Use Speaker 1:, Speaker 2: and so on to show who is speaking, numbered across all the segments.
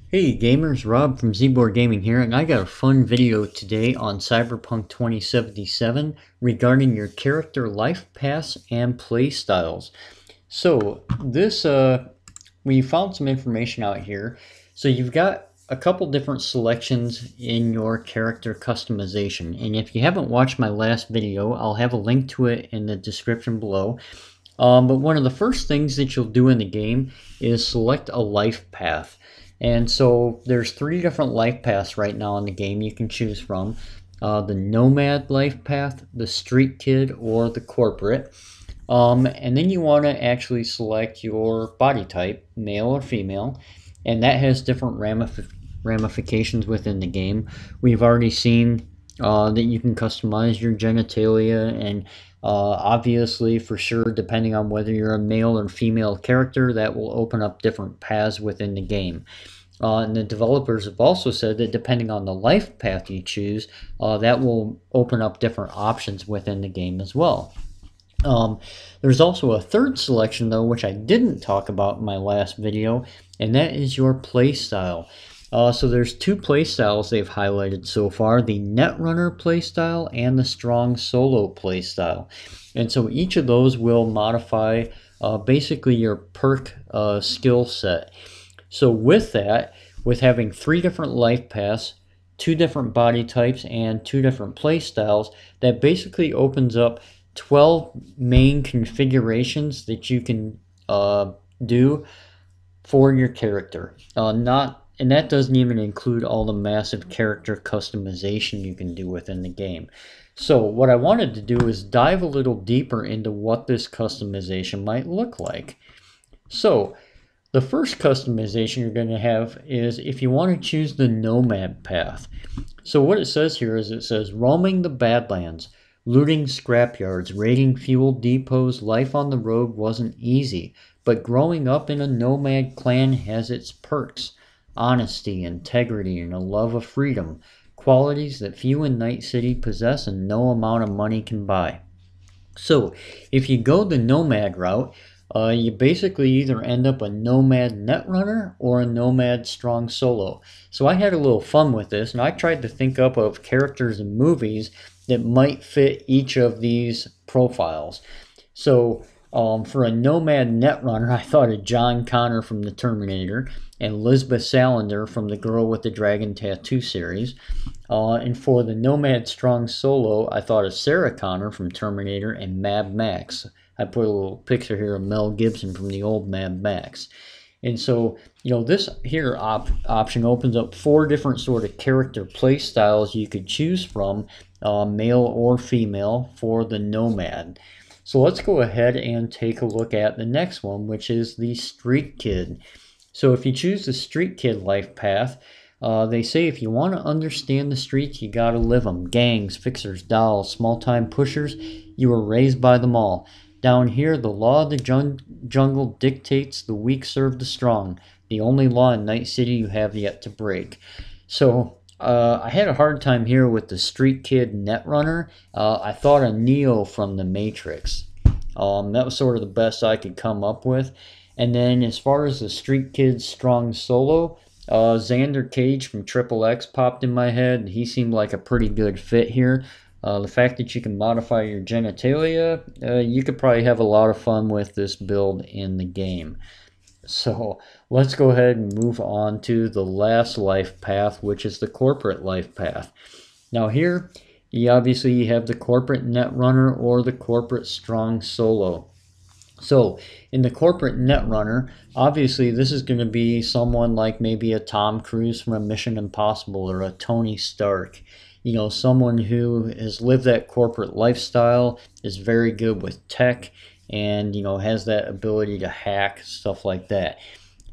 Speaker 1: Hey gamers, Rob from Zborgaming here, and I got a fun video today on Cyberpunk 2077 regarding your character life paths and play styles. So we found some information out here. So you've got a couple different selections in your character customization, and if you haven't watched my last video, I'll have a link to it in the description below. But one of the first things that you'll do in the game is select a life path. And so there's three different life paths right now in the game you can choose from. The Nomad life path, the Street Kid, or the Corporate. And then you want to actually select your body type, male or female, and that has different ramifications within the game. We've already seen that you can customize your genitalia, and obviously, for sure, depending on whether you're a male or female character, that will open up different paths within the game. And the developers have also said that depending on the life path you choose, that will open up different options within the game as well. There's also a third selection though, which I didn't talk about in my last video, and that is your playstyle. So there's two playstyles they've highlighted so far, the Netrunner playstyle and the Strong Solo playstyle. And so each of those will modify basically your perk skill set. So with that, with having three different life paths, two different body types, and two different playstyles, that basically opens up 12 main configurations that you can do for your character. And that doesn't even include all the massive character customization you can do within the game. So what I wanted to do is dive a little deeper into what this customization might look like. So the first customization you're going to have is if you want to choose the Nomad path. So what it says here is it says roaming the Badlands, looting scrapyards, raiding fuel depots. Life on the road wasn't easy, but growing up in a nomad clan has its perks. Honesty, integrity, and a love of freedom, qualities that few in Night City possess and no amount of money can buy. So if you go the Nomad route, you basically either end up a Nomad Netrunner or a Nomad Strong Solo. So I had a little fun with this, and I tried to think up of characters in movies that might fit each of these profiles. So for a Nomad Netrunner, I thought of John Connor from the Terminator and Lisbeth Salander from the Girl with the Dragon Tattoo series. And for the Nomad Strong Solo, I thought of Sarah Connor from Terminator and Mad Max. I put a little picture here of Mel Gibson from the old Mad Max. And so, this here option opens up four different sort of character play styles you could choose from, male or female, for the Nomad. So let's go ahead and take a look at the next one, which is the Street Kid. So if you choose the Street Kid life path, they say if you want to understand the streets, you gotta live them. Gangs, fixers, dolls, small-time pushers, you were raised by them all. Down here, the law of the jungle dictates the weak serve the strong. The only law in Night City you have yet to break. So I had a hard time here with the Street Kid Netrunner. I thought of Neo from the Matrix. That was sort of the best I could come up with. And then as far as the Street Kid Strong Solo, Xander Cage from Triple X popped in my head. He seemed like a pretty good fit here. The fact that you can modify your genitalia, you could probably have a lot of fun with this build in the game. So let's go ahead and move on to the last life path, which is the Corporate life path. Now here, you obviously have the Corporate Netrunner or the Corporate Strong Solo. So in the Corporate Netrunner, obviously this is going to be someone like maybe a Tom Cruise from a Mission Impossible or a Tony Stark. Someone who has lived that corporate lifestyle, is very good with tech, and has that ability to hack, stuff like that.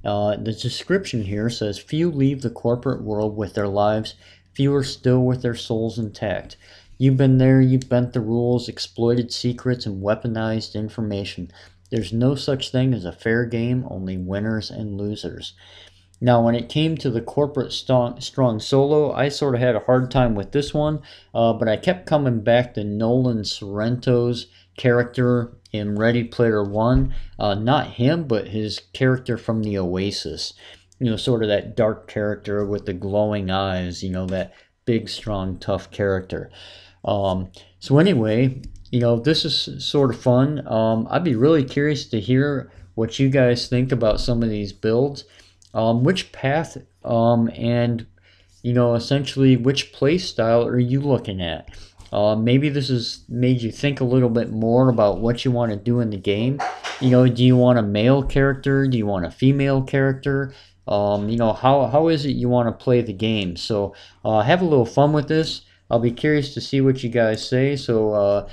Speaker 1: The description here says, few leave the corporate world with their lives, fewer still with their souls intact. You've been there, you've bent the rules, exploited secrets, and weaponized information. There's no such thing as a fair game, only winners and losers. Now, when it came to the Corporate Strong Solo, I sort of had a hard time with this one, but I kept coming back to Nolan Sorrento's character in Ready Player One. Not him, but his character from the Oasis. sort of that dark character with the glowing eyes, that big, strong, tough character. So anyway, this is sort of fun. I'd be really curious to hear what you guys think about some of these builds. Which path and essentially which play style are you looking at? Maybe this has made you think a little bit more about what you want to do in the game. Do you want a male character? Do you want a female character? How is it you want to play the game? So have a little fun with this. I'll be curious to see what you guys say. So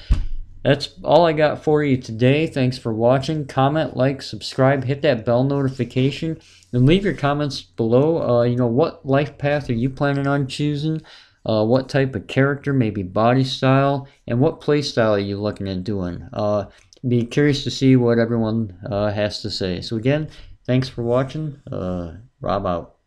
Speaker 1: that's all I got for you today. Thanks for watching. Comment, like, subscribe, hit that bell notification, and leave your comments below. What life path are you planning on choosing? What type of character, maybe body style, and what play style are you looking at doing? Be curious to see what everyone has to say. So again, thanks for watching. Rob out.